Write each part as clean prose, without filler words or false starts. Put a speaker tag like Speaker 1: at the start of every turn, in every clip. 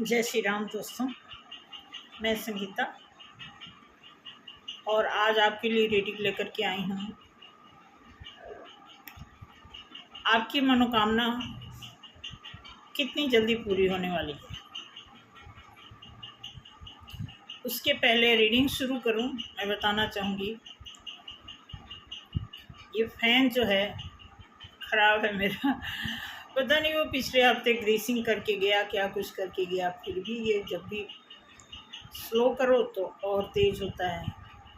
Speaker 1: जय श्री राम दोस्तों, मैं संगीता और आज आपके लिए रीडिंग लेकर के आई हूँ। आपकी मनोकामना कितनी जल्दी पूरी होने वाली है। उसके पहले रीडिंग शुरू करूँ, मैं बताना चाहूँगी ये फ़ैन जो है ख़राब है मेरा। पता नहीं वो पिछले हफ्ते ग्रीसिंग करके गया, क्या कुछ करके गया, फिर भी ये जब भी स्लो करो तो और तेज़ होता है।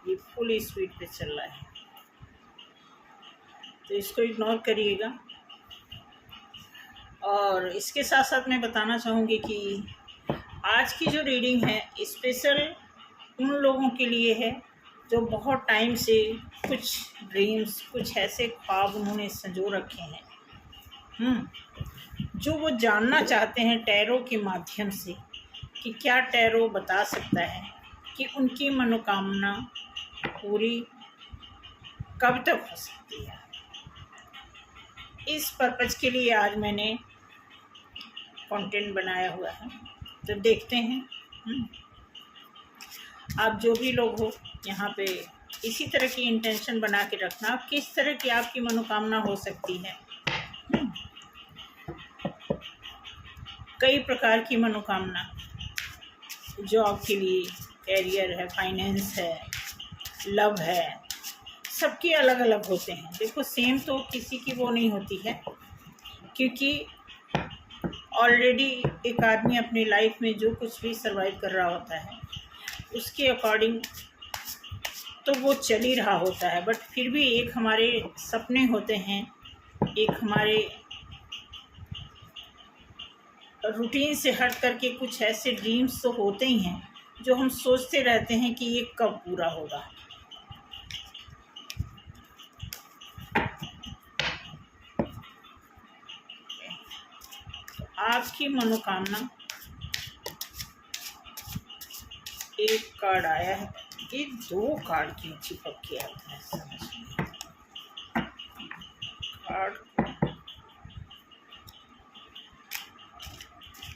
Speaker 1: ये फुल स्पीड पे चल रहा है, तो इसको इग्नोर करिएगा। और इसके साथ साथ मैं बताना चाहूँगी कि आज की जो रीडिंग है स्पेशल उन लोगों के लिए है जो बहुत टाइम से कुछ ड्रीम्स, कुछ ऐसे ख्वाब उन्होंने संजो रखे हैं, जो वो जानना चाहते हैं टैरो के माध्यम से कि क्या टैरो बता सकता है कि उनकी मनोकामना पूरी कब तक हो सकती है। इस पर्पज़ के लिए आज मैंने कंटेंट बनाया हुआ है, तो देखते हैं। आप जो भी लोग हो यहाँ पे इसी तरह की इंटेंशन बना के रखना, किस तरह की आपकी मनोकामना हो सकती है। कई प्रकार की मनोकामना, जॉब के लिए, कैरियर है, फाइनेंस है, लव है, सबके अलग अलग होते हैं। देखो सेम तो किसी की वो नहीं होती है, क्योंकि ऑलरेडी एक आदमी अपनी लाइफ में जो कुछ भी सर्वाइव कर रहा होता है उसके अकॉर्डिंग तो वो चल ही रहा होता है। बट फिर भी एक हमारे सपने होते हैं, एक हमारे रूटीन से हट करके कुछ ऐसे ड्रीम्स तो होते ही हैं जो हम सोचते रहते हैं कि ये कब पूरा होगा। आपकी मनोकामना, एक कार्ड आया है, ये दो कार्ड क्यों चिपक के आता है समझ नहीं। कार्ड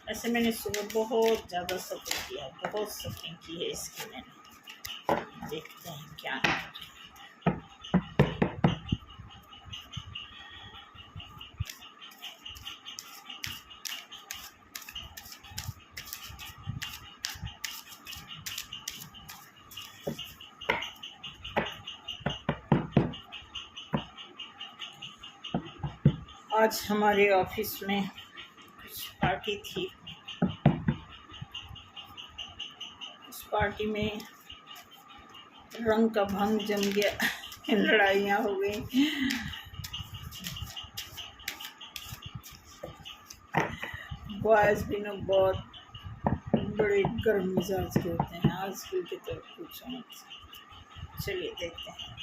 Speaker 1: ऐसे मैंने सुबह बहुत ज़्यादा सफर किया, बहुत सफरिंग की है इसकी मैंने। देखते हैं क्या है। आज हमारे ऑफिस में कुछ पार्टी थी। उस पार्टी में रंग का भंग जम गया, लड़ाइयाँ हो गई। बॉयज़ भी ना बहुत बड़े गर्म मिजाज के होते हैं आजकल के, तो कुछ मत। चलिए देखते हैं।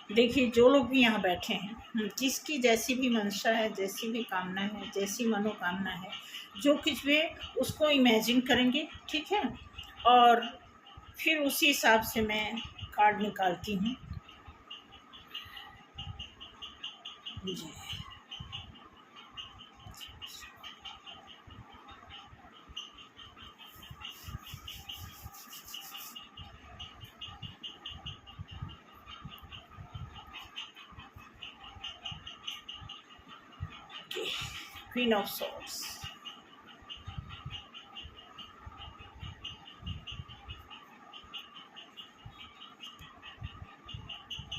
Speaker 1: देखिए जो लोग भी यहाँ बैठे हैं, जिसकी जैसी भी मंशा है, जैसी भी कामना है, जैसी मनोकामना है, जो कुछ भी उसको इमेजिन करेंगे, ठीक है। और फिर उसी हिसाब से मैं कार्ड निकालती हूँ जी। Queen of Swords,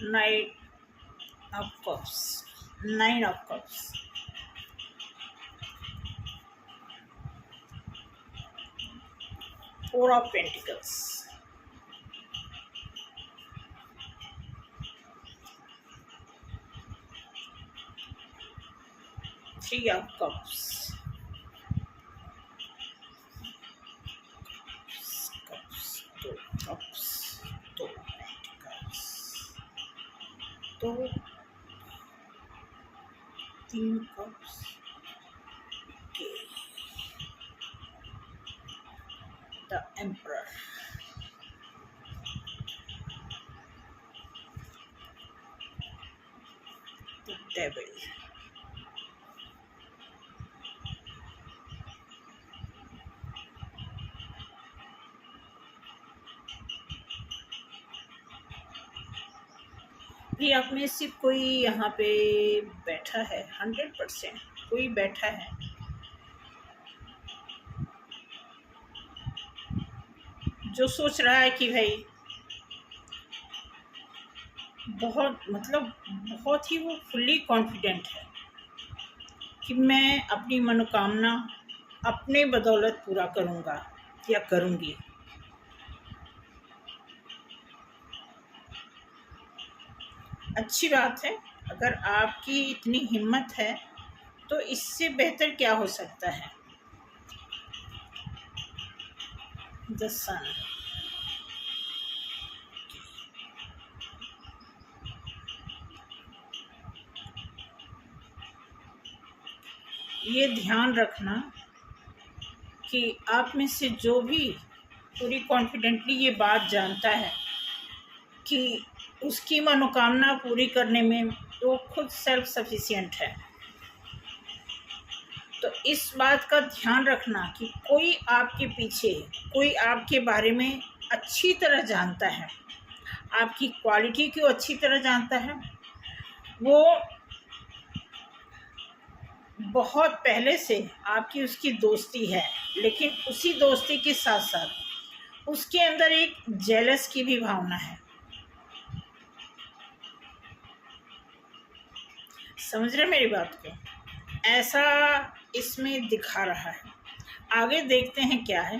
Speaker 1: Knight of Cups, Nine of Cups, Four of Pentacles, Three of Cups, Two Cups, Two Pentacles, Two, Three Cups, okay. The Emperor, table. ये आप में से कोई यहाँ पे बैठा है, 100% कोई बैठा है जो सोच रहा है कि भाई बहुत बहुत ही वो फुल्ली कॉन्फिडेंट है कि मैं अपनी मनोकामना अपने बदौलत पूरा करूँगा या करूँगी। अच्छी बात है, अगर आपकी इतनी हिम्मत है तो इससे बेहतर क्या हो सकता है। द सन, ये ध्यान रखना कि आप में से जो भी पूरी कॉन्फिडेंटली ये बात जानता है कि उसकी मनोकामना पूरी करने में वो खुद सेल्फ सफिशिएंट है, तो इस बात का ध्यान रखना कि कोई आपके पीछे, कोई आपके बारे में अच्छी तरह जानता है, आपकी क्वालिटी को अच्छी तरह जानता है, वो बहुत पहले से आपकी उसकी दोस्ती है, लेकिन उसी दोस्ती के साथ साथ उसके अंदर एक जेलस की भी भावना है। समझ रहे मेरी बात को? ऐसा इसमें दिखा रहा है। आगे देखते हैं क्या है।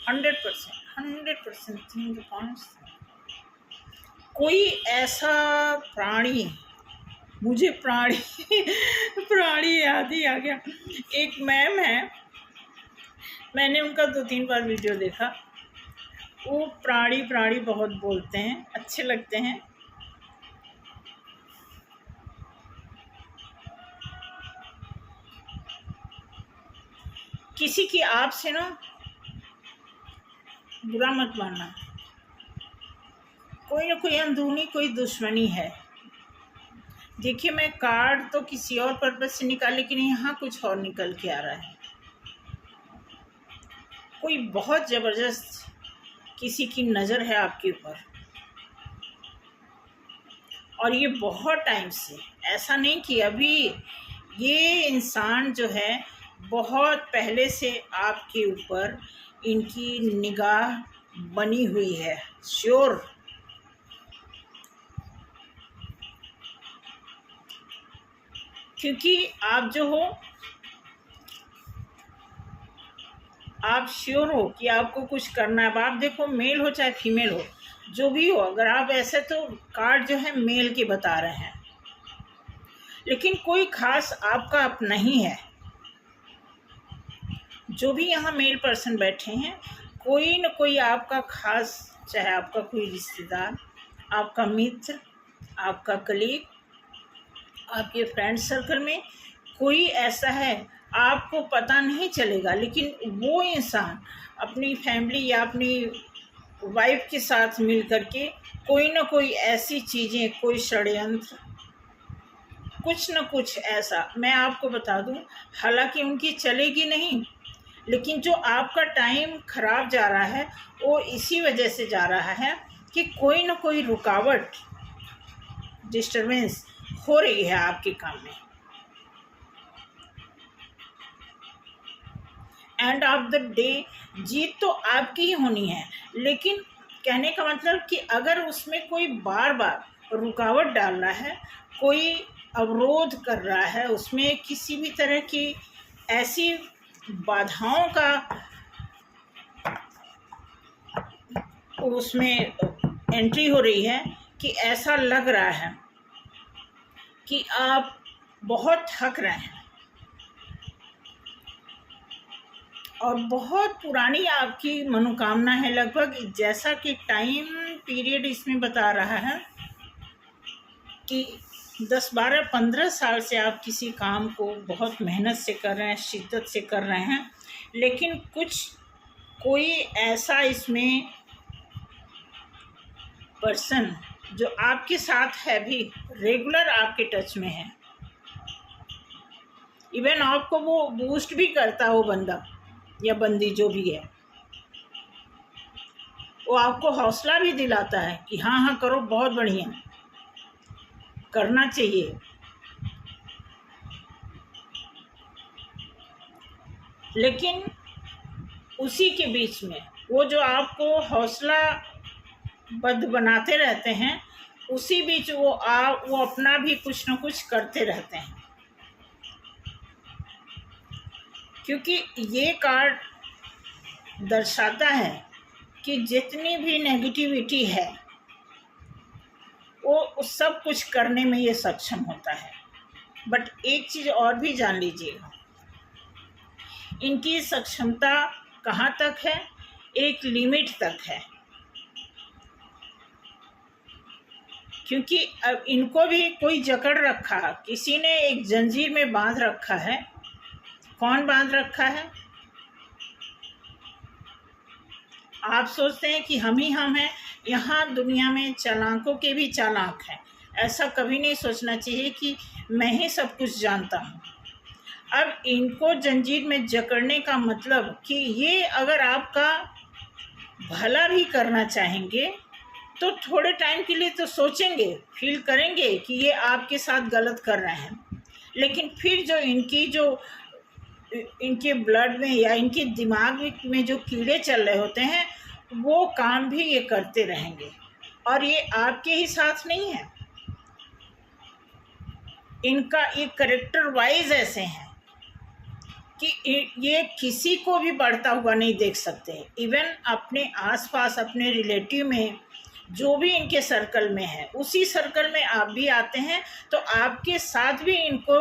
Speaker 1: 100% थिंक कोई ऐसा प्राणी, मुझे प्राणी प्राणी याद ही आ गया। एक मैम है, मैंने उनका 2-3 बार वीडियो देखा। वो प्राणी प्राणी बहुत बोलते हैं, अच्छे लगते हैं। किसी की आपसे ना बुरा मत मानना, कोई ना कोई अंदरूनी कोई दुश्मनी है। देखिए, मैं कार्ड तो किसी और पर्पज से निकाल, लेकिन यहाँ कुछ और निकल के आ रहा है। कोई बहुत ज़बरदस्त किसी की नज़र है आपके ऊपर, और ये बहुत टाइम से, ऐसा नहीं कि अभी, ये इंसान जो है बहुत पहले से आपके ऊपर इनकी निगाह बनी हुई है, श्योर। क्योंकि आप जो हो, आप श्योर हो कि आपको कुछ करना है। अब आप देखो, मेल हो चाहे फीमेल हो, जो भी हो, अगर आप ऐसे, तो कार्ड जो है मेल के बता रहे हैं, लेकिन कोई खास आपका अपना ही है। जो भी यहाँ मेल पर्सन बैठे हैं, कोई न कोई आपका खास, चाहे आपका कोई रिश्तेदार, आपका मित्र, आपका कलीग, आपके फ्रेंड सर्कल में कोई ऐसा है, आपको पता नहीं चलेगा, लेकिन वो इंसान अपनी फैमिली या अपनी वाइफ के साथ मिल करके कोई ना कोई ऐसी चीज़ें, कोई षड्यंत्र, कुछ न कुछ ऐसा, मैं आपको बता दूं, हालांकि उनकी चलेगी नहीं, लेकिन जो आपका टाइम खराब जा रहा है वो इसी वजह से जा रहा है कि कोई ना कोई रुकावट, डिस्टरबेंस हो रही है आपके काम में। एंड ऑफ द डे जीत तो आपकी ही होनी है, लेकिन कहने का मतलब कि अगर उसमें कोई बार बार रुकावट डाल रहा है, कोई अवरोध कर रहा है, उसमें किसी भी तरह की ऐसी बाधाओं का उसमें एंट्री हो रही है कि ऐसा लग रहा है कि आप बहुत थक रहे हैं, और बहुत पुरानी आपकी मनोकामना है, लगभग जैसा कि टाइम पीरियड इसमें बता रहा है कि 10, 12, 15 साल से आप किसी काम को बहुत मेहनत से कर रहे हैं, शिद्दत से कर रहे हैं, लेकिन कोई ऐसा इसमें पर्सन जो आपके साथ है भी, रेगुलर आपके टच में है, इवन आपको वो बूस्ट भी करता है, वो बंदा या बंदी जो भी है, वो आपको हौसला भी दिलाता है कि हाँ हाँ करो, बहुत बढ़िया, करना चाहिए। लेकिन उसी के बीच में वो जो आपको हौसला बद्ध बनाते रहते हैं, उसी बीच वो अपना भी कुछ न कुछ करते रहते हैं। क्योंकि ये कार्ड दर्शाता है कि जितनी भी नेगेटिविटी है वो सब कुछ करने में ये सक्षम होता है। बट एक चीज़ और भी जान लीजिएगा, इनकी सक्षमता कहाँ तक है, एक लिमिट तक है। क्योंकि अब इनको भी कोई जकड़ रखा है, किसी ने एक जंजीर में बांध रखा है। कौन बांध रखा है? आप सोचते हैं कि हम ही हम हैं। यहाँ दुनिया में चालाकों के भी चालाक हैं। ऐसा कभी नहीं सोचना चाहिए कि मैं ही सब कुछ जानता हूँ। अब इनको जंजीर में जकड़ने का मतलब कि ये अगर आपका भला भी करना चाहेंगे तो थोड़े टाइम के लिए तो सोचेंगे, फील करेंगे कि ये आपके साथ गलत कर रहे हैं, लेकिन फिर जो इनके ब्लड में या इनके दिमाग में जो कीड़े चल रहे होते हैं, वो काम भी ये करते रहेंगे। और ये आपके ही साथ नहीं है, इनका एक कैरेक्टर वाइज ऐसे हैं कि ये किसी को भी बढ़ता हुआ नहीं देख सकते। इवन अपने आसपास, अपने रिलेटिव में जो भी इनके सर्कल में है, उसी सर्कल में आप भी आते हैं तो आपके साथ भी इनको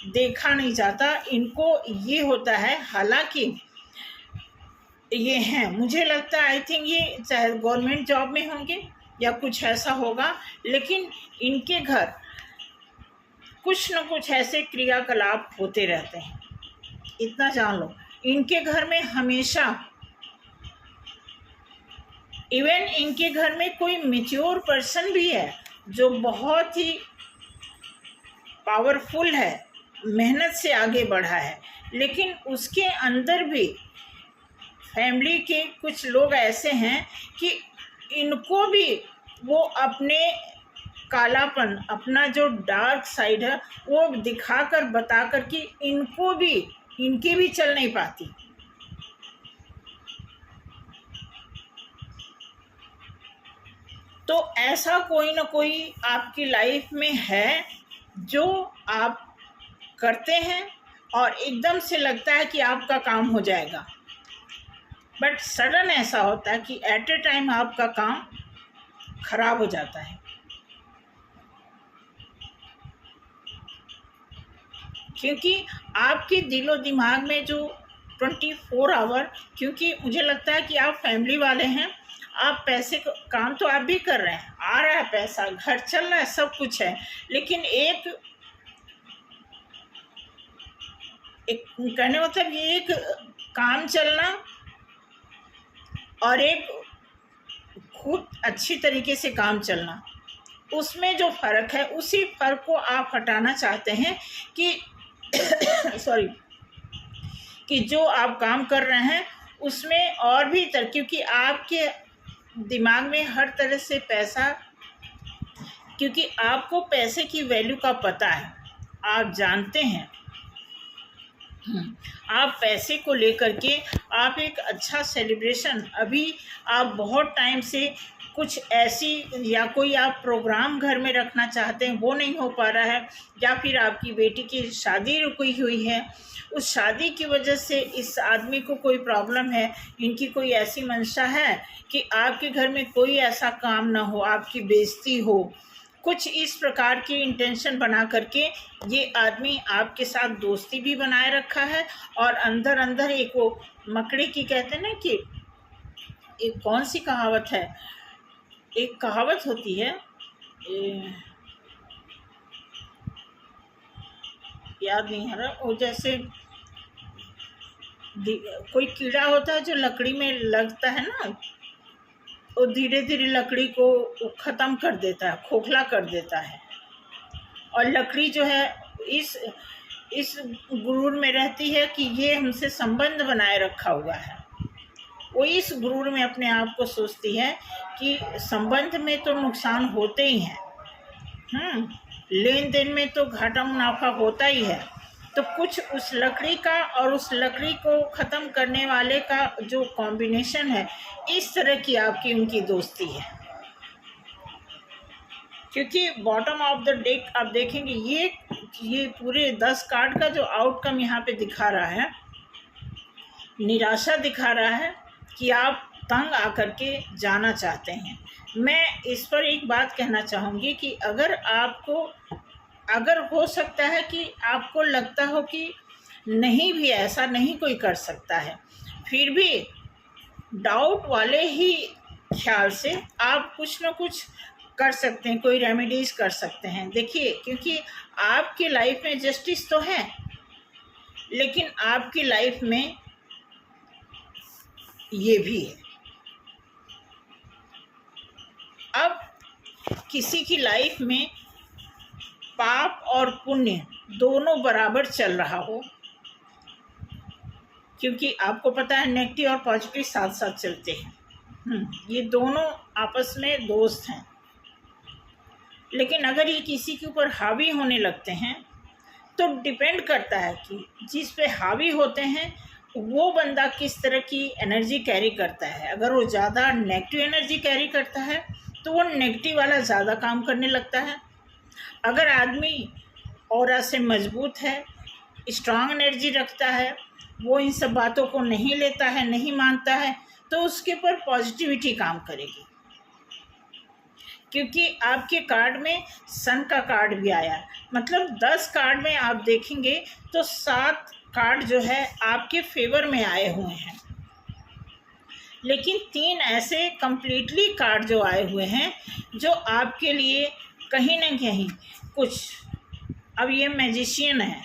Speaker 1: देखा नहीं जाता। इनको ये होता है, हालांकि ये हैं, मुझे लगता है आई थिंक ये चाहे गवर्नमेंट जॉब में होंगे या कुछ ऐसा होगा, लेकिन इनके घर कुछ न कुछ ऐसे क्रियाकलाप होते रहते हैं। इतना जान लो, इनके घर में हमेशा, इवन इनके घर में कोई मैच्योर पर्सन भी है जो बहुत ही पावरफुल है, मेहनत से आगे बढ़ा है, लेकिन उसके अंदर भी फैमिली के कुछ लोग ऐसे हैं कि इनको भी वो अपने कालापन, अपना जो डार्क साइड है, वो दिखाकर बताकर कि इनकी भी चल नहीं पाती। तो ऐसा कोई ना कोई आपकी लाइफ में है जो आप करते हैं और एकदम से लगता है कि आपका काम हो जाएगा, बट सडन ऐसा होता है कि एट ए टाइम आपका काम खराब हो जाता है। क्योंकि आपके दिलो दिमाग में जो 24 आवर, क्योंकि मुझे लगता है कि आप फैमिली वाले हैं, आप पैसे काम तो आप भी कर रहे हैं, आ रहा है पैसा, घर चल रहा है, सब कुछ है, लेकिन एक कहने मतलब ये एक काम चलना और एक खुद अच्छी तरीके से काम चलना, उसमें जो फ़र्क है, उसी फ़र्क को आप हटाना चाहते हैं कि सॉरी, कि जो आप काम कर रहे हैं उसमें और भी क्योंकि आपके दिमाग में हर तरह से पैसा, क्योंकि आपको पैसे की वैल्यू का पता है, आप जानते हैं, आप पैसे को लेकर के आप एक अच्छा सेलिब्रेशन, अभी आप बहुत टाइम से कुछ ऐसी या कोई आप प्रोग्राम घर में रखना चाहते हैं, वो नहीं हो पा रहा है, या फिर आपकी बेटी की शादी रुकी हुई है, उस शादी की वजह से इस आदमी को कोई प्रॉब्लम है, इनकी कोई ऐसी मंशा है कि आपके घर में कोई ऐसा काम ना हो, आपकी बेइज्जती हो, कुछ इस प्रकार की इंटेंशन बना करके ये आदमी आपके साथ दोस्ती भी बनाए रखा है, और अंदर अंदर एक वो मकड़ी की कहते हैं ना कि एक कौन सी कहावत है, एक कहावत होती है, याद नहीं आ रहा, वो जैसे कोई कीड़ा होता है जो लकड़ी में लगता है ना, वो धीरे धीरे लकड़ी को ख़त्म कर देता है, खोखला कर देता है। और लकड़ी जो है इस गुरूर में रहती है कि ये हमसे संबंध बनाए रखा हुआ है। वो इस गुरूर में अपने आप को सोचती है कि संबंध में तो नुकसान होते ही हैं, लेन देन में तो घाटा मुनाफा होता ही है। तो कुछ उस लकड़ी का और उस लकड़ी को ख़त्म करने वाले का जो कॉम्बिनेशन है, इस तरह की आपकी उनकी दोस्ती है। क्योंकि बॉटम ऑफ द डेक आप देखेंगे, ये पूरे 10 कार्ड का जो आउटकम यहाँ पे दिखा रहा है, निराशा दिखा रहा है कि आप तंग आकर के जाना चाहते हैं। मैं इस पर एक बात कहना चाहूँगी कि अगर हो सकता है कि आपको लगता हो कि नहीं भी ऐसा नहीं कोई कर सकता है, फिर भी डाउट वाले ही ख्याल से आप कुछ न कुछ कर सकते हैं, कोई रेमेडीज़ कर सकते हैं। देखिए, क्योंकि आपकी लाइफ में जस्टिस तो है, लेकिन आपकी लाइफ में ये भी है। अब किसी की लाइफ में पाप और पुण्य दोनों बराबर चल रहा हो, क्योंकि आपको पता है नेगेटिव और पॉजिटिव साथ साथ चलते हैं। ये दोनों आपस में दोस्त हैं। लेकिन अगर ये किसी के ऊपर हावी होने लगते हैं तो डिपेंड करता है कि जिस पे हावी होते हैं वो बंदा किस तरह की एनर्जी कैरी करता है। अगर वो ज़्यादा नेगेटिव एनर्जी कैरी करता है तो वो नेगेटिव वाला ज़्यादा काम करने लगता है। अगर आदमी ऑरा से मजबूत है, स्ट्रांग एनर्जी रखता है, वो इन सब बातों को नहीं लेता है, नहीं मानता है, तो उसके ऊपर पॉजिटिविटी काम करेगी। क्योंकि आपके कार्ड में सन का कार्ड भी आया है, मतलब 10 कार्ड में आप देखेंगे तो 7 कार्ड जो है आपके फेवर में आए हुए हैं। लेकिन 3 ऐसे कंप्लीटली कार्ड जो आए हुए हैं जो आपके लिए कहीं ना कहीं कुछ, अब ये मैजिशियन है,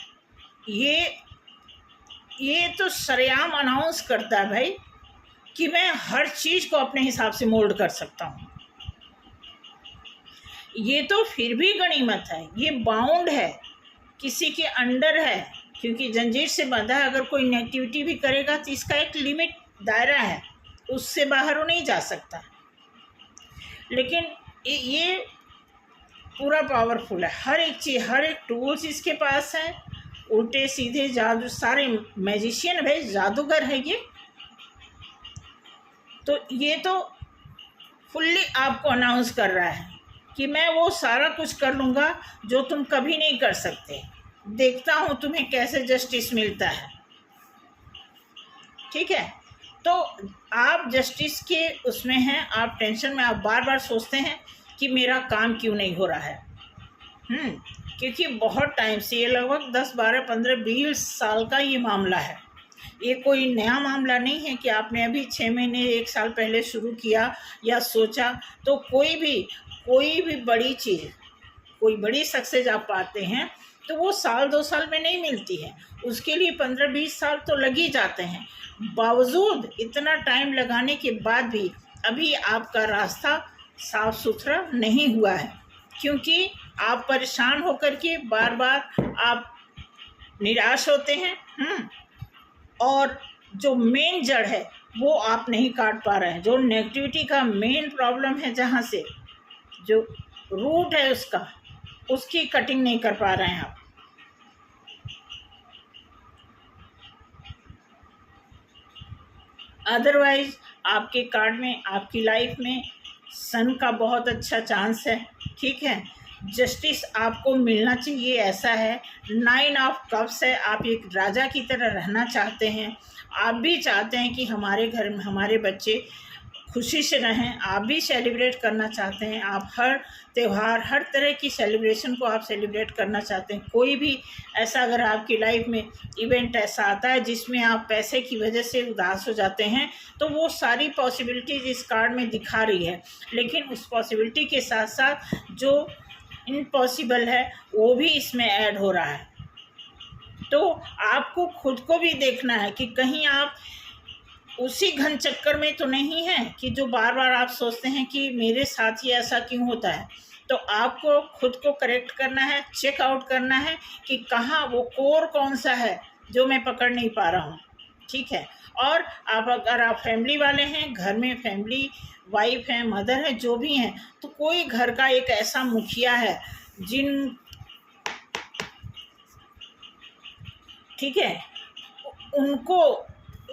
Speaker 1: ये तो सरेआम अनाउंस करता है भाई कि मैं हर चीज़ को अपने हिसाब से मोल्ड कर सकता हूँ। ये तो फिर भी गनीमत है, ये बाउंड है, किसी के अंडर है, क्योंकि जंजीर से बंधा है। अगर कोई नेगेटिविटी भी करेगा तो इसका एक लिमिट दायरा है, उससे बाहर वो नहीं जा सकता। लेकिन ये पूरा पावरफुल है, हर एक चीज़, हर एक टूल्स इसके पास है, उल्टे सीधे जादू, सारे मैजिशियन भाई, जादूगर है ये। तो ये तो फुल्ली आपको अनाउंस कर रहा है कि मैं वो सारा कुछ कर लूँगा जो तुम कभी नहीं कर सकते, देखता हूँ तुम्हें कैसे जस्टिस मिलता है। ठीक है, तो आप जस्टिस के उसमें हैं, आप टेंशन में, आप बार बार सोचते हैं कि मेरा काम क्यों नहीं हो रहा है। क्योंकि बहुत टाइम से, ये लगभग 10, 12, 15, 20 साल का ये मामला है। ये कोई नया मामला नहीं है कि आपने अभी 6 महीने 1 साल पहले शुरू किया या सोचा। तो कोई भी बड़ी चीज़, कोई बड़ी सक्सेस आप पाते हैं तो वो साल 2 साल में नहीं मिलती है, उसके लिए 15-20 साल तो लग ही जाते हैं। बावजूद इतना टाइम लगाने के बाद भी अभी आपका रास्ता साफ सुथरा नहीं हुआ है, क्योंकि आप परेशान होकर के बार बार आप निराश होते हैं। और जो मेन जड़ है वो आप नहीं काट पा रहे हैं, जो नेगेटिविटी का मेन प्रॉब्लम है, जहाँ से जो रूट है उसकी कटिंग नहीं कर पा रहे हैं आप। अदरवाइज आपके कार्ड में, आपकी लाइफ में सन का बहुत अच्छा चांस है। ठीक है, जस्टिस आपको मिलना चाहिए, ऐसा है। 9 ऑफ कप्स है, आप एक राजा की तरह रहना चाहते हैं। आप भी चाहते हैं कि हमारे घर में हमारे बच्चे खुशी से रहें, आप भी सेलिब्रेट करना चाहते हैं। आप हर त्यौहार, हर तरह की सेलिब्रेशन को आप सेलिब्रेट करना चाहते हैं। कोई भी ऐसा अगर आपकी लाइफ में इवेंट ऐसा आता है जिसमें आप पैसे की वजह से उदास हो जाते हैं, तो वो सारी पॉसिबिलिटीज़ इस कार्ड में दिखा रही है। लेकिन उस पॉसिबिलिटी के साथ साथ जो इम्पॉसिबल है वो भी इसमें ऐड हो रहा है। तो आपको खुद को भी देखना है कि कहीं आप उसी घन चक्कर में तो नहीं है कि जो बार बार आप सोचते हैं कि मेरे साथ ही ऐसा क्यों होता है। तो आपको खुद को करेक्ट करना है, चेक आउट करना है कि कहाँ वो कोर कौन सा है जो मैं पकड़ नहीं पा रहा हूँ। ठीक है। और आप अगर आप फैमिली वाले हैं, घर में फैमिली वाइफ है, मदर है, जो भी हैं, तो कोई घर का एक ऐसा मुखिया है जिन ठीक है, उनको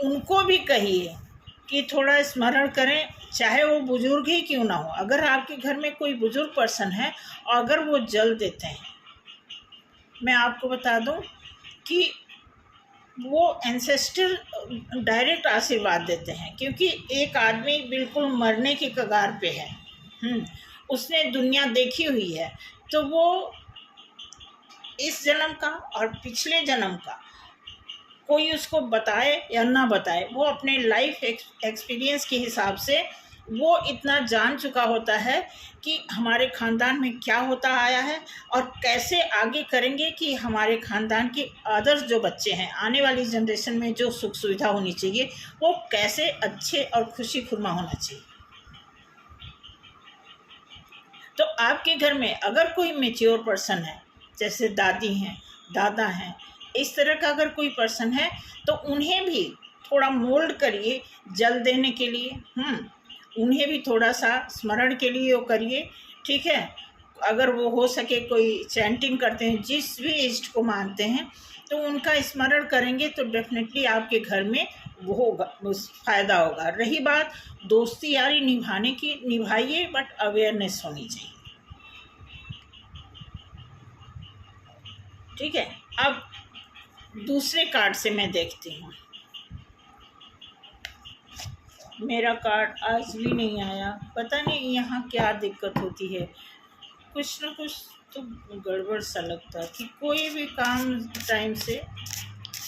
Speaker 1: उनको भी कहिए कि थोड़ा स्मरण करें, चाहे वो बुजुर्ग ही क्यों ना हो। अगर आपके घर में कोई बुजुर्ग पर्सन है और अगर वो जल देते हैं, मैं आपको बता दूं कि वो एंसेस्टर डायरेक्ट आशीर्वाद देते हैं, क्योंकि एक आदमी बिल्कुल मरने की कगार पे है, उसने दुनिया देखी हुई है, तो वो इस जन्म का और पिछले जन्म का कोई उसको बताए या ना बताए, वो अपने लाइफ एक्सपीरियंस के हिसाब से वो इतना जान चुका होता है कि हमारे ख़ानदान में क्या होता आया है और कैसे आगे करेंगे कि हमारे ख़ानदान के अदर्स जो बच्चे हैं, आने वाली जनरेशन में जो सुख सुविधा होनी चाहिए वो कैसे अच्छे और खुशी खुरमा होना चाहिए। तो आपके घर में अगर कोई मेच्योर पर्सन है, जैसे दादी हैं, दादा हैं, इस तरह का अगर कोई पर्सन है, तो उन्हें भी थोड़ा मोल्ड करिए जल देने के लिए। उन्हें भी थोड़ा सा स्मरण के लिए वो करिए। ठीक है। अगर वो हो सके कोई चैंटिंग करते हैं, जिस भी इष्ट को मानते हैं, तो उनका स्मरण करेंगे तो डेफिनेटली आपके घर में वो होगा, फ़ायदा होगा। रही बात दोस्ती यारी निभाने की, निभाइए, बट अवेयरनेस होनी चाहिए। ठीक है। अब दूसरे कार्ड से मैं देखती हूँ। मेरा कार्ड आज भी नहीं आया, पता नहीं यहाँ क्या दिक्कत होती है। कुछ न कुछ तो गड़बड़ सा लगता है कि कोई भी काम टाइम से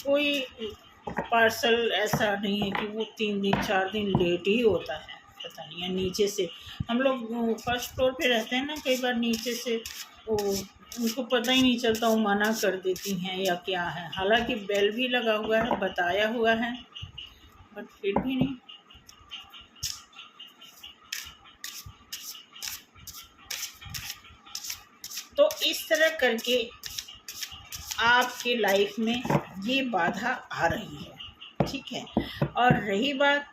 Speaker 1: कोई पार्सल ऐसा नहीं है कि वो 3 दिन 4 दिन लेट ही होता है। पता नहीं है, नीचे से हम लोग फर्स्ट फ्लोर पे रहते हैं ना, कई बार नीचे से वो उनको पता ही नहीं चलता, वो मना कर देती हैं या क्या है। हालांकि बेल भी लगा हुआ है, बताया हुआ है, बट फिर भी नहीं। तो इस तरह करके आपके लाइफ में ये बाधा आ रही है। ठीक है। और रही बात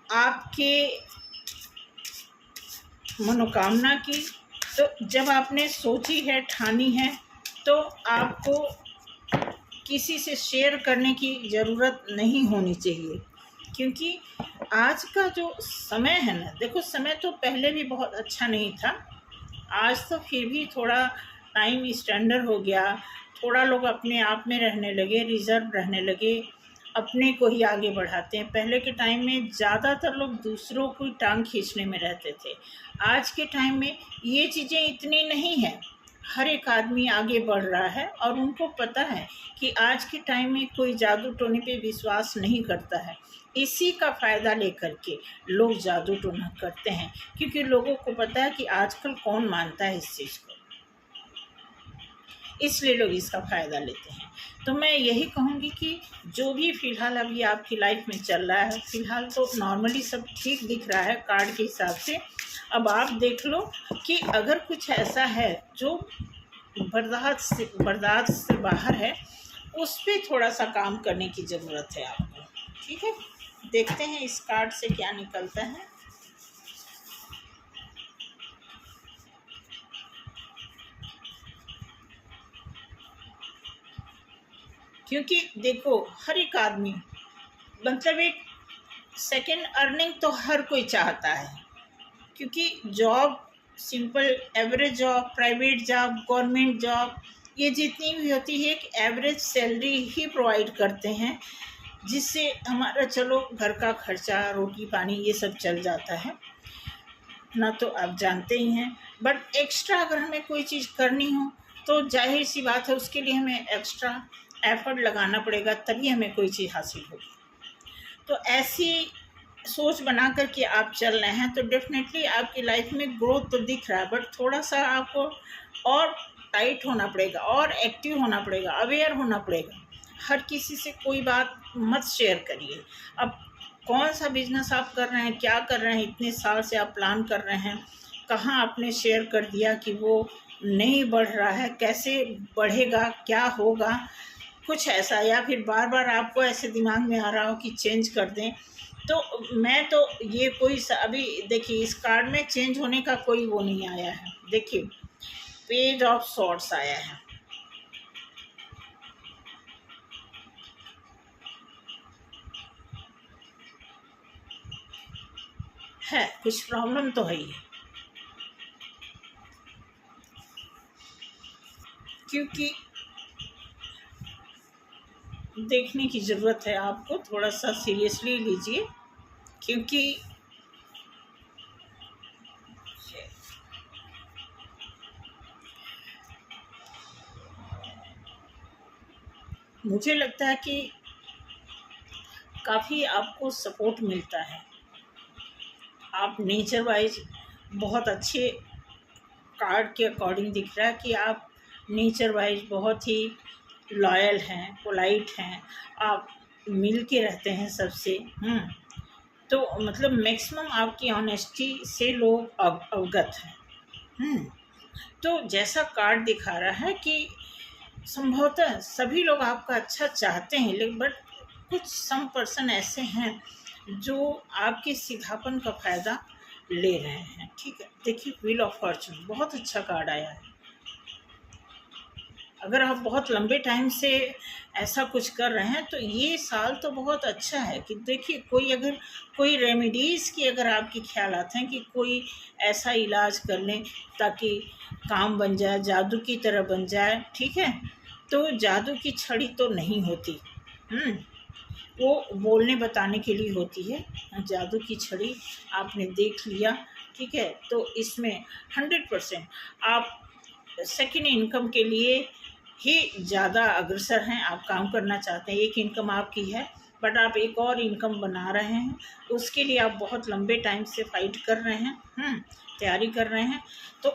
Speaker 1: आपके मनोकामना की, तो जब आपने सोची है, ठानी है, तो आपको किसी से शेयर करने की ज़रूरत नहीं होनी चाहिए। क्योंकि आज का जो समय है ना, देखो समय तो पहले भी बहुत अच्छा नहीं था, आज तो फिर भी थोड़ा टाइम स्टैंडर्ड हो गया, थोड़ा लोग अपने आप में रहने लगे, रिजर्व रहने लगे, अपने को ही आगे बढ़ाते हैं। पहले के टाइम में ज़्यादातर लोग दूसरों को टांग खींचने में रहते थे। आज के टाइम में ये चीज़ें इतनी नहीं हैं, हर एक आदमी आगे बढ़ रहा है और उनको पता है कि आज के टाइम में कोई जादू टोने पे विश्वास नहीं करता है। इसी का फ़ायदा लेकर के लोग जादू टोना करते हैं, क्योंकि लोगों को पता है कि आजकल कौन मानता है इस चीज़ को, इसलिए लोग इसका फ़ायदा लेते हैं। तो मैं यही कहूँगी कि जो भी फ़िलहाल अभी आपकी लाइफ में चल रहा है, फ़िलहाल तो नॉर्मली सब ठीक दिख रहा है कार्ड के हिसाब से। अब आप देख लो कि अगर कुछ ऐसा है जो बर्दाश्त से बाहर है, उस पर थोड़ा सा काम करने की ज़रूरत है आपको। ठीक है। देखते हैं इस कार्ड से क्या निकलता है। क्योंकि देखो हर एक आदमी, मतलब एक सेकेंड अर्निंग तो हर कोई चाहता है, क्योंकि job, simple average job, private job, government job, ये जितनी भी होती है एक एवरेज सैलरी ही प्रोवाइड करते हैं, जिससे हमारा चलो घर का खर्चा, रोटी पानी ये सब चल जाता है ना, तो आप जानते ही हैं। बट एक्स्ट्रा अगर हमें कोई चीज़ करनी हो तो जाहिर सी बात है उसके लिए हमें एक्स्ट्रा एफर्ट लगाना पड़ेगा, तभी हमें कोई चीज़ हासिल होगी। तो ऐसी सोच बना कर के आप चल रहे हैं तो डेफिनेटली आपकी लाइफ में ग्रोथ तो दिख रहा है, बट थोड़ा सा आपको और टाइट होना पड़ेगा और एक्टिव होना पड़ेगा, अवेयर होना पड़ेगा। हर किसी से कोई बात मत शेयर करिए। अब कौन सा बिजनेस आप कर रहे हैं, क्या कर रहे हैं, इतने साल से आप प्लान कर रहे हैं, कहाँ आपने शेयर कर दिया कि वो नहीं बढ़ रहा है, कैसे बढ़ेगा, क्या होगा, कुछ ऐसा, या फिर बार बार आपको ऐसे दिमाग में आ रहा हो कि चेंज कर दें। तो मैं तो ये कोई अभी देखिए इस कार्ड में चेंज होने का कोई वो नहीं आया है। देखिए पेज ऑफ सॉर्ट्स आया है कुछ प्रॉब्लम तो है ही, क्योंकि देखने की ज़रूरत है, आपको थोड़ा सा सीरियसली लीजिए, क्योंकि मुझे लगता है कि काफ़ी आपको सपोर्ट मिलता है। आप नेचर वाइज बहुत अच्छे, कार्ड के अकॉर्डिंग दिख रहा है कि आप नेचर वाइज बहुत ही लॉयल हैं, पोलाइट हैं, आप मिल के रहते हैं सबसे। तो मतलब मैक्सिमम आपकी ऑनेस्टी से लोग अवगत हैं। तो जैसा कार्ड दिखा रहा है कि संभवतः सभी लोग आपका अच्छा चाहते हैं, लेकिन बट कुछ सम पर्सन ऐसे हैं जो आपके सीधापन का फ़ायदा ले रहे हैं। ठीक है, देखिए व्हील ऑफ फॉर्चून बहुत अच्छा कार्ड आया है। अगर आप बहुत लंबे टाइम से ऐसा कुछ कर रहे हैं तो ये साल तो बहुत अच्छा है। कि देखिए कोई अगर कोई रेमेडीज़ की अगर आपके ख्याल आते हैं कि कोई ऐसा इलाज कर लें ताकि काम बन जाए, जादू की तरह बन जाए, ठीक है, तो जादू की छड़ी तो नहीं होती, वो बोलने बताने के लिए होती है। जादू की छड़ी आपने देख लिया, ठीक है, तो इसमें 100% आप सेकेंड इनकम के लिए ही ज़्यादा अग्रसर हैं। आप काम करना चाहते हैं, एक इनकम आपकी है बट आप एक और इनकम बना रहे हैं, उसके लिए आप बहुत लंबे टाइम से फाइट कर रहे हैं, तैयारी कर रहे हैं। तो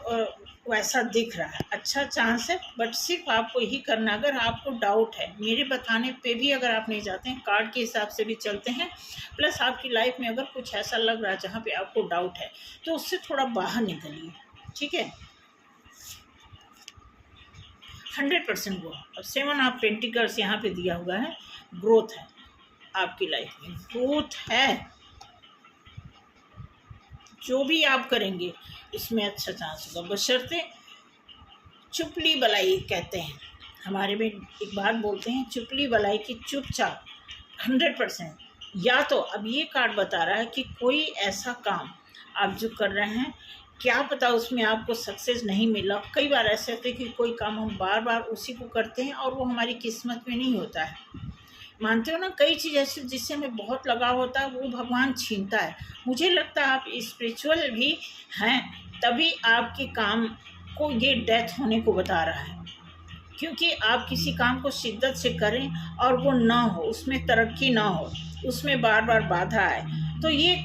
Speaker 1: वैसा दिख रहा है, अच्छा चांस है, बट सिर्फ आपको यही करना। अगर आपको डाउट है, मेरे बताने पे भी अगर आप नहीं जाते हैं, कार्ड के हिसाब से भी चलते हैं, प्लस आपकी लाइफ में अगर कुछ ऐसा लग रहा है जहाँ पे आपको डाउट है तो उससे थोड़ा बाहर निकलिए, ठीक है। 100% वो। अब 7 ऑफ पेंटिकल्स यहाँ पे दिया हुआ है, ग्रोथ है आपकी लाइफ में, ग्रोथ है। जो भी आप करेंगे इसमें अच्छा चांस होगा, बशर्ते चुपली बलाई कहते हैं हमारे में, एक बात बोलते हैं, चुपली बलाई की चुपचाप 100%। या तो अब ये कार्ड बता रहा है कि कोई ऐसा काम आप जो कर रहे हैं, क्या पता उसमें आपको सक्सेस नहीं मिला। कई बार ऐसे होते हैं कि कोई काम हम बार बार उसी को करते हैं और वो हमारी किस्मत में नहीं होता है। मानते हो ना, कई चीज़ ऐसी जिससे हमें बहुत लगाव होता है वो भगवान छीनता है। मुझे लगता है आप स्पिरिचुअल भी हैं, तभी आपके काम को ये डेथ होने को बता रहा है, क्योंकि आप किसी काम को शिद्दत से करें और वो ना हो, उसमें तरक्की ना हो, उसमें बार बार बाधा आए, तो ये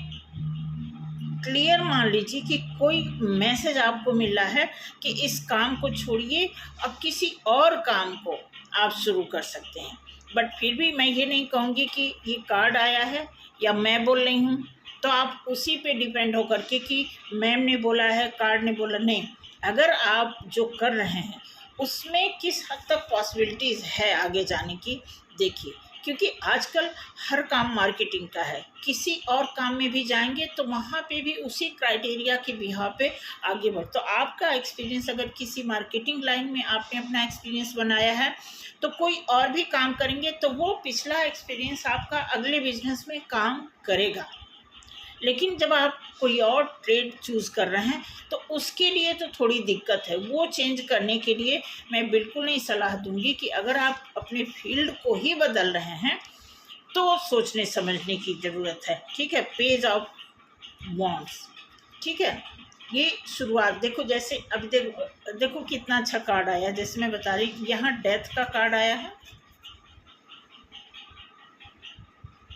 Speaker 1: क्लियर मान लीजिए कि कोई मैसेज आपको मिल रहा है कि इस काम को छोड़िए, अब किसी और काम को आप शुरू कर सकते हैं। बट फिर भी मैं ये नहीं कहूँगी कि ये कार्ड आया है या मैं बोल रही हूँ तो आप उसी पे डिपेंड हो करके कि मैम ने बोला है, कार्ड ने बोला, नहीं। अगर आप जो कर रहे हैं उसमें किस हद तक पॉसिबिलिटीज़ है आगे जाने की, देखिए, क्योंकि आजकल हर काम मार्केटिंग का है। किसी और काम में भी जाएंगे तो वहाँ पे भी उसी क्राइटेरिया के बिहाव पे आगे बढ़। तो आपका एक्सपीरियंस, अगर किसी मार्केटिंग लाइन में आपने अपना एक्सपीरियंस बनाया है तो कोई और भी काम करेंगे तो वो पिछला एक्सपीरियंस आपका अगले बिजनेस में काम करेगा। लेकिन जब आप कोई और ट्रेड चूज़ कर रहे हैं तो उसके लिए तो थोड़ी दिक्कत है। वो चेंज करने के लिए मैं बिल्कुल नहीं सलाह दूंगी कि अगर आप अपने फील्ड को ही बदल रहे हैं तो सोचने समझने की ज़रूरत है, ठीक है। पेज ऑफ वॉन्ड्स, ठीक है, ये शुरुआत देखो। जैसे अभी देखो कितना अच्छा कार्ड आया, जैसे मैं बता रही, यहाँ डेथ का कार्ड आया है,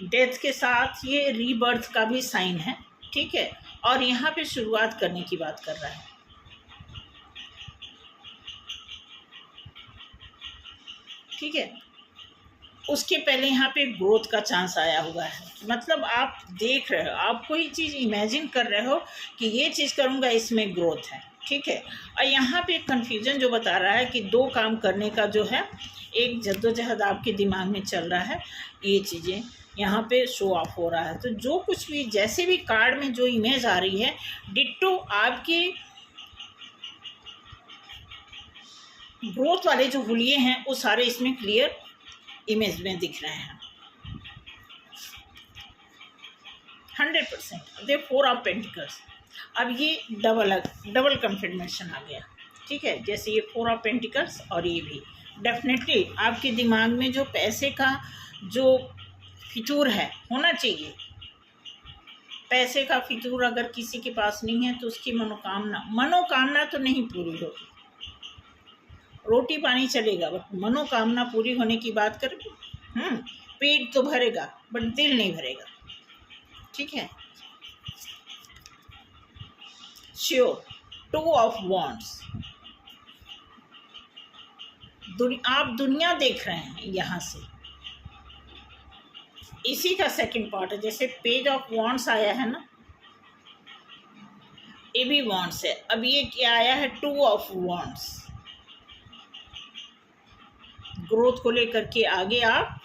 Speaker 1: डेथ के साथ ये रीबर्थ का भी साइन है, ठीक है, और यहाँ पे शुरुआत करने की बात कर रहा है। ठीक है। उसके पहले यहाँ पे ग्रोथ का चांस आया हुआ है, मतलब आप देख रहे हो, आप कोई चीज़ इमेजिन कर रहे हो कि ये चीज़ करूँगा इसमें ग्रोथ है, ठीक है। और यहाँ पे कन्फ्यूजन जो बता रहा है कि दो काम करने का जो है एक जद्दोजहद आपके दिमाग में चल रहा है, ये चीज़ें यहाँ पे शो ऑफ हो रहा है। तो जो कुछ भी जैसे भी कार्ड में जो इमेज आ रही है, डिट्टो आपकी ग्रोथ वाले जो हुलिये हैं वो सारे इसमें क्लियर इमेज में दिख रहे हैं 100%। दे 4 ऑफ पेंटिकल्स। अब ये डबल कंफर्मेशन आ गया, ठीक है। जैसे ये 4 ऑफ पेंटिकल्स और ये भी डेफिनेटली आपके दिमाग में जो पैसे का जो फितूर है होना चाहिए। पैसे का फितूर अगर किसी के पास नहीं है तो उसकी मनोकामना तो नहीं पूरी होगी। रोटी पानी चलेगा बट मनोकामना पूरी होने की बात करें, पेट तो भरेगा बट दिल नहीं भरेगा, ठीक है। Sure 2 of wands. आप दुनिया देख रहे हैं यहाँ से, इसी का सेकंड पार्ट है। जैसे पेज ऑफ वॉन्ड्स आया है ना, ये भी वॉन्ड्स है। अब ये क्या आया है, 2 ऑफ वॉन्ड्स। ग्रोथ को लेकर के आगे आप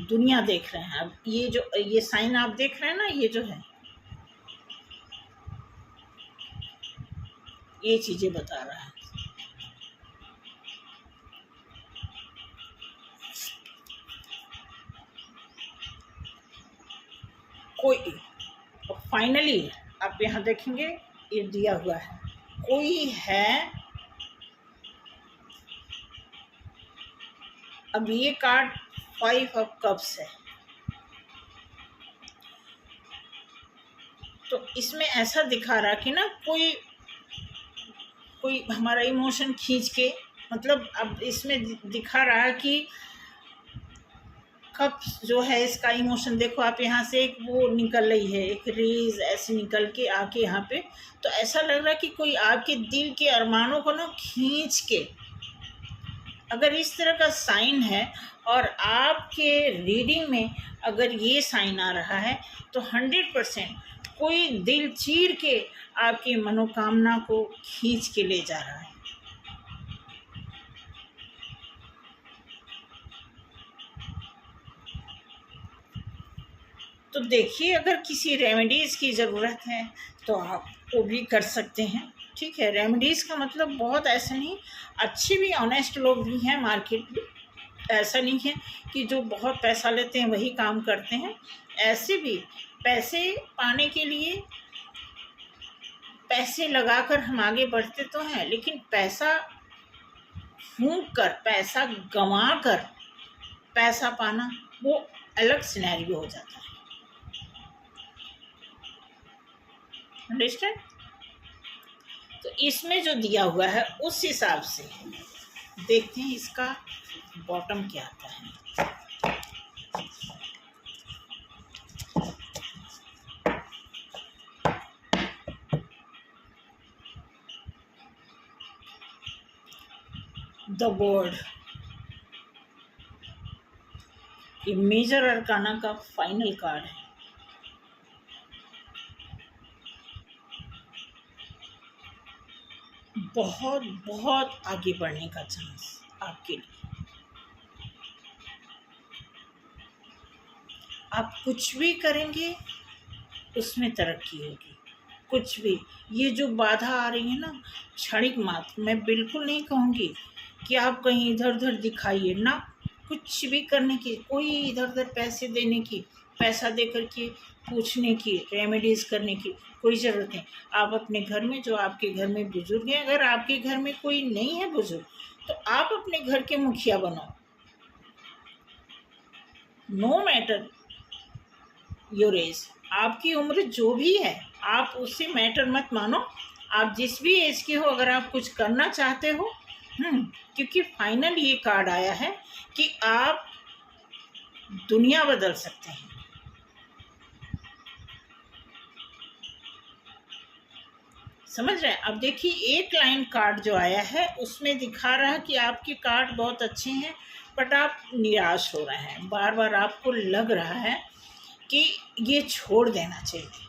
Speaker 1: दुनिया देख रहे हैं। अब ये साइन आप देख रहे हैं ना, ये जो है ये चीजें बता रहा है। कोई फाइनली आप यहाँ देखेंगे ये दिया हुआ है, कोई है। अब ये कार्ड 5 ऑफ कप्स है, तो इसमें ऐसा दिखा रहा कि ना कोई हमारा इमोशन खींच के, मतलब अब इसमें दिखा रहा कि कप जो है इसका इमोशन देखो आप, यहाँ से एक वो निकल रही है, एक रेज ऐसे निकल के आके यहाँ पे, तो ऐसा लग रहा है कि कोई आपके दिल के अरमानों को ना खींच के, अगर इस तरह का साइन है और आपके रीडिंग में अगर ये साइन आ रहा है तो 100% कोई दिल चीर के आपकी मनोकामना को खींच के ले जा रहा है। तो देखिए, अगर किसी रेमेडीज़ की ज़रूरत है तो आप वो भी कर सकते हैं, ठीक है। रेमेडीज़ का मतलब बहुत ऐसा नहीं, अच्छे भी ऑनेस्ट लोग भी हैं मार्केट में, ऐसा नहीं है कि जो बहुत पैसा लेते हैं वही काम करते हैं। ऐसे भी पैसे पाने के लिए पैसे लगाकर हम आगे बढ़ते तो हैं, लेकिन पैसा फूंक कर, पैसा गंवा कर पैसा पाना वो अलग सिनेरियो हो जाता है। अंडरस्टैंड? तो इसमें जो दिया हुआ है उस हिसाब से देखते हैं इसका बॉटम क्या आता है। द वर्ड, ये मेजर अरकाना का फाइनल कार्ड है। बहुत बहुत आगे बढ़ने का चांस आपके लिए। आप कुछ भी करेंगे उसमें तरक्की होगी। कुछ भी, ये जो बाधा आ रही है ना, क्षणिक मात्र, मैं बिल्कुल नहीं कहूँगी कि आप कहीं इधर उधर दिखाइए ना, कुछ भी करने की, कोई इधर उधर पैसे देने की, पैसा दे करके पूछने की, रेमेडीज़ करने की कोई ज़रूरत नहीं। आप अपने घर में, जो आपके घर में बुजुर्ग हैं, अगर आपके घर में कोई नहीं है बुजुर्ग तो आप अपने घर के मुखिया बनो। नो मैटर योर एज, आपकी उम्र जो भी है आप उससे मैटर मत मानो। आप जिस भी एज के हो, अगर आप कुछ करना चाहते हो, क्योंकि फाइनल ये कार्ड आया है कि आप दुनिया बदल सकते हैं। समझ रहे हैं। अब देखिए एक लाइन कार्ड जो आया है उसमें दिखा रहा है कि आपके कार्ड बहुत अच्छे हैं, बट आप निराश हो रहे हैं, बार बार आपको लग रहा है कि ये छोड़ देना चाहिए।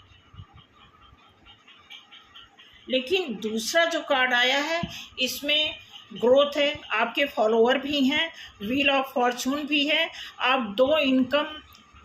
Speaker 1: लेकिन दूसरा जो कार्ड आया है इसमें ग्रोथ है, आपके फॉलोअर भी हैं, व्हील ऑफ फॉर्चून भी है, आप 2 इनकम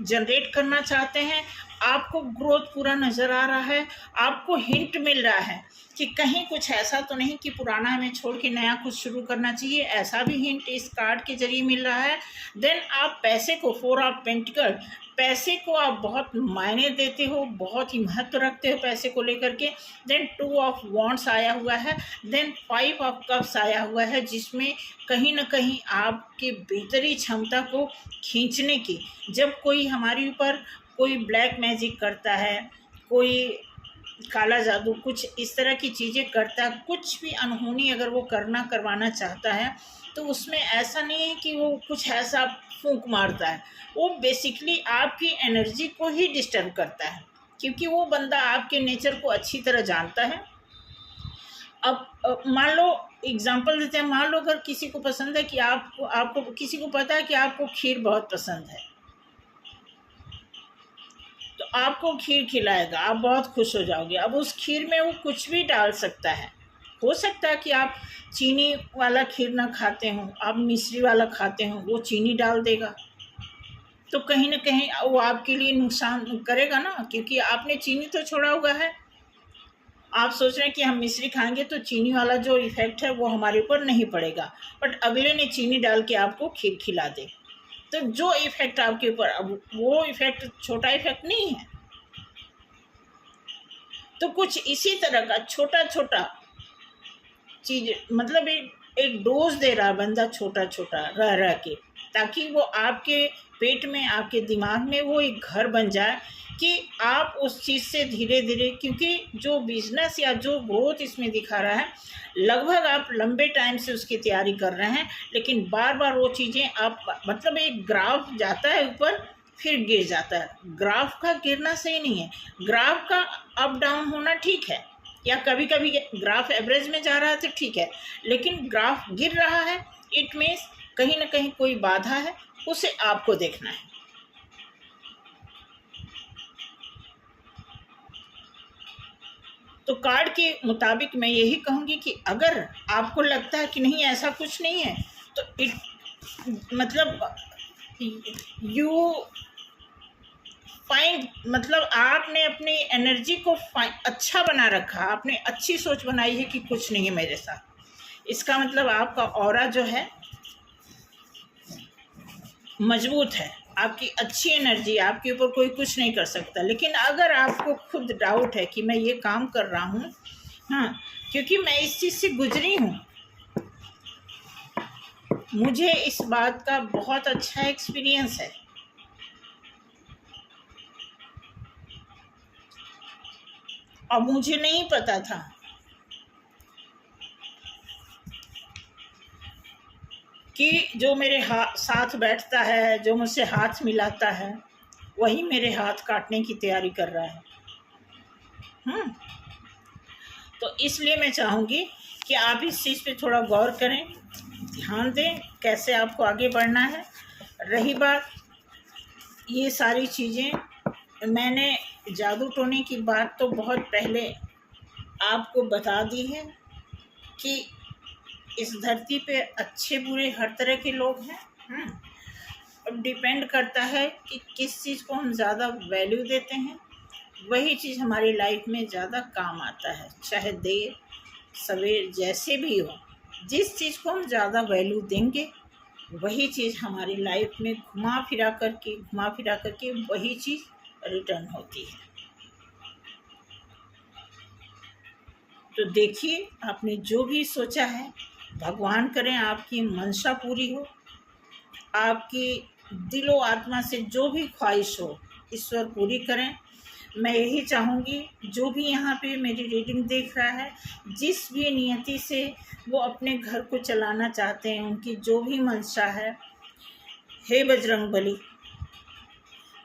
Speaker 1: जनरेट करना चाहते हैं, आपको ग्रोथ पूरा नज़र आ रहा है, आपको हिंट मिल रहा है कि कहीं कुछ ऐसा तो नहीं कि पुराना हमें छोड़ के नया कुछ शुरू करना चाहिए, ऐसा भी हिंट इस कार्ड के जरिए मिल रहा है। देन आप पैसे को 4 ऑफ पेंटिकल, पैसे को आप बहुत मायने देते हो, बहुत ही महत्व रखते हो पैसे को लेकर के। देन 2 ऑफ वॉन्ड्स आया हुआ है, देन 5 ऑफ कप्स आया हुआ है, जिसमें कहीं ना कहीं आपके भीतरी क्षमता को खींचने की, जब कोई हमारे ऊपर कोई ब्लैक मैजिक करता है, कोई काला जादू, कुछ इस तरह की चीज़ें करता है, कुछ भी अनहोनी अगर वो करवाना चाहता है, तो उसमें ऐसा नहीं है कि वो कुछ ऐसा फूंक मारता है, वो बेसिकली आपकी एनर्जी को ही डिस्टर्ब करता है, क्योंकि वो बंदा आपके नेचर को अच्छी तरह जानता है। अब मान लो एग्जांपल देते हैं, मान लो अगर किसी को पसंद है कि आपको किसी को पता है कि आपको खीर बहुत पसंद है, तो आपको खीर खिलाएगा, आप बहुत खुश हो जाओगे। अब उस खीर में वो कुछ भी डाल सकता है, हो सकता है कि आप चीनी वाला खीर ना खाते हो, आप मिश्री वाला खाते हो, वो चीनी डाल देगा, तो कहीं ना कहीं वो आपके लिए नुकसान करेगा ना, क्योंकि आपने चीनी तो छोड़ा हुआ है। आप सोच रहे हैं कि हम मिश्री खाएंगे तो चीनी वाला जो इफ़ेक्ट है वो हमारे ऊपर नहीं पड़ेगा, बट अगले ने चीनी डाल के आपको खीर खिला दे, तो जो इफ़ेक्ट आपके ऊपर, अब वो इफ़ेक्ट छोटा इफ़ेक्ट नहीं है। तो कुछ इसी तरह का छोटा छोटा चीज़, मतलब एक डोज दे रहा बंदा छोटा छोटा रह के, ताकि वो आपके पेट में, आपके दिमाग में वो एक घर बन जाए कि आप उस चीज़ से धीरे धीरे, क्योंकि जो बिजनेस या जो ग्रोथ इसमें दिखा रहा है, लगभग आप लंबे टाइम से उसकी तैयारी कर रहे हैं, लेकिन बार बार वो चीज़ें आप, मतलब एक ग्राफ जाता है ऊपर फिर गिर जाता है। ग्राफ का गिरना सही नहीं है, ग्राफ का अप डाउन होना ठीक है, या कभी कभी ग्राफ एवरेज में जा रहा है तो ठीक है, लेकिन ग्राफ गिर रहा है, इट मीन्स कहीं ना कहीं कोई बाधा है, उसे आपको देखना है। तो कार्ड के मुताबिक मैं यही कहूँगी कि अगर आपको लगता है कि नहीं ऐसा कुछ नहीं है, तो मतलब यू फाइंड, मतलब आपने अपनी एनर्जी को अच्छा बना रखा, आपने अच्छी सोच बनाई है कि कुछ नहीं है मेरे साथ, इसका मतलब आपका ऑरा जो है मजबूत है, आपकी अच्छी एनर्जी, आपके ऊपर कोई कुछ नहीं कर सकता। लेकिन अगर आपको खुद डाउट है कि मैं ये काम कर रहा हूँ, हाँ, क्योंकि मैं इस चीज़ से गुजरी हूँ, मुझे इस बात का बहुत अच्छा एक्सपीरियंस है। और मुझे नहीं पता था कि जो मेरे साथ बैठता है, जो मुझसे हाथ मिलाता है, वही मेरे हाथ काटने की तैयारी कर रहा है। तो इसलिए मैं चाहूँगी कि आप इस चीज़ पे थोड़ा गौर करें, ध्यान दें कैसे आपको आगे बढ़ना है। रही बात ये सारी चीज़ें, मैंने जादू टोने की बात तो बहुत पहले आपको बता दी है कि इस धरती पे अच्छे बुरे हर तरह के लोग हैं। अब डिपेंड करता है कि किस चीज़ को हम ज़्यादा वैल्यू देते हैं, वही चीज़ हमारी लाइफ में ज़्यादा काम आता है, चाहे देर सवेर जैसे भी हो। जिस चीज़ को हम ज़्यादा वैल्यू देंगे वही चीज़ हमारी लाइफ में घुमा फिरा करके वही चीज़ रिटर्न होती है। तो देखिए, आपने जो भी सोचा है, भगवान करें आपकी मंशा पूरी हो, आपकी दिलो आत्मा से जो भी ख्वाहिश हो ईश्वर पूरी करें। मैं यही चाहूँगी जो भी यहाँ पे मेरी रीडिंग देख रहा है, जिस भी नियति से वो अपने घर को चलाना चाहते हैं, उनकी जो भी मंशा है, हे बजरंग बली,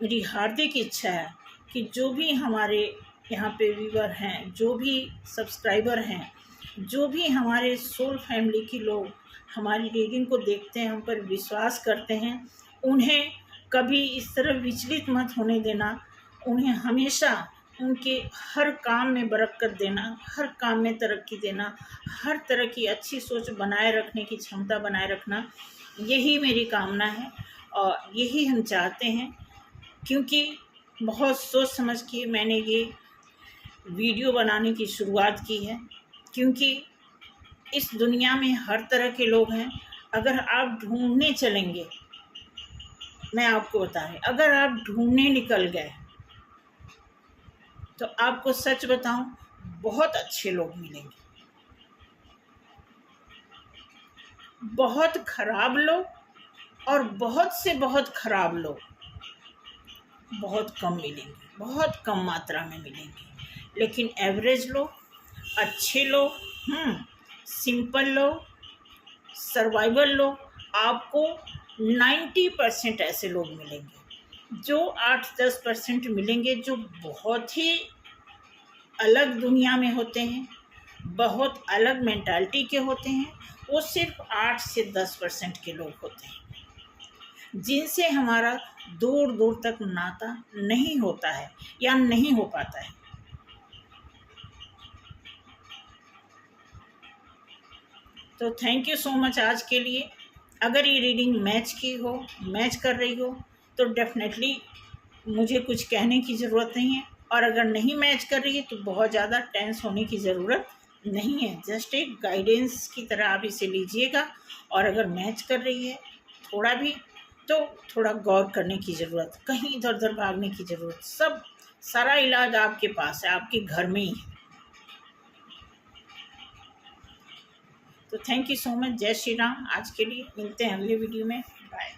Speaker 1: मेरी हार्दिक इच्छा है कि जो भी हमारे यहाँ पे व्यूअर हैं, जो भी सब्सक्राइबर हैं, जो भी हमारे सोल फैमिली के लोग हमारी रीडिंग को देखते हैं, हम पर विश्वास करते हैं, उन्हें कभी इस तरह विचलित मत होने देना। उन्हें हमेशा उनके हर काम में बरकत देना, हर काम में तरक्की देना, हर तरह की अच्छी सोच बनाए रखने की क्षमता बनाए रखना, यही मेरी कामना है और यही हम चाहते हैं। क्योंकि बहुत सोच समझ के मैंने ये वीडियो बनाने की शुरुआत की है, क्योंकि इस दुनिया में हर तरह के लोग हैं। अगर आप ढूंढने चलेंगे, मैं आपको बता रही, अगर आप ढूंढने निकल गए तो आपको सच बताऊं, बहुत अच्छे लोग मिलेंगे। बहुत खराब लोग और बहुत से बहुत खराब लोग बहुत कम मिलेंगे, बहुत कम मात्रा में मिलेंगे। लेकिन एवरेज लोग, अच्छे लोग, सिंपल लोग, सर्वाइवल लोग, आपको 90% ऐसे लोग मिलेंगे। जो 8-10% मिलेंगे जो बहुत ही अलग दुनिया में होते हैं, बहुत अलग मेंटालिटी के होते हैं। वो सिर्फ 8 से 10% के लोग होते हैं, जिनसे हमारा दूर दूर तक नाता नहीं होता है या नहीं हो पाता है। तो थैंक यू सो मच आज के लिए। अगर ये रीडिंग मैच कर रही हो तो डेफिनेटली मुझे कुछ कहने की ज़रूरत नहीं है, और अगर नहीं मैच कर रही है तो बहुत ज़्यादा टेंस होने की ज़रूरत नहीं है। जस्ट एक गाइडेंस की तरह आप इसे लीजिएगा, और अगर मैच कर रही है थोड़ा भी तो थोड़ा गौर करने की ज़रूरत, कहीं इधर उधर भागने की ज़रूरत। सारा इलाज आपके पास है, आपके घर में ही है। तो थैंक यू सो मच। जय श्री राम। आज के लिए मिलते हैं अगले वीडियो में। बाय।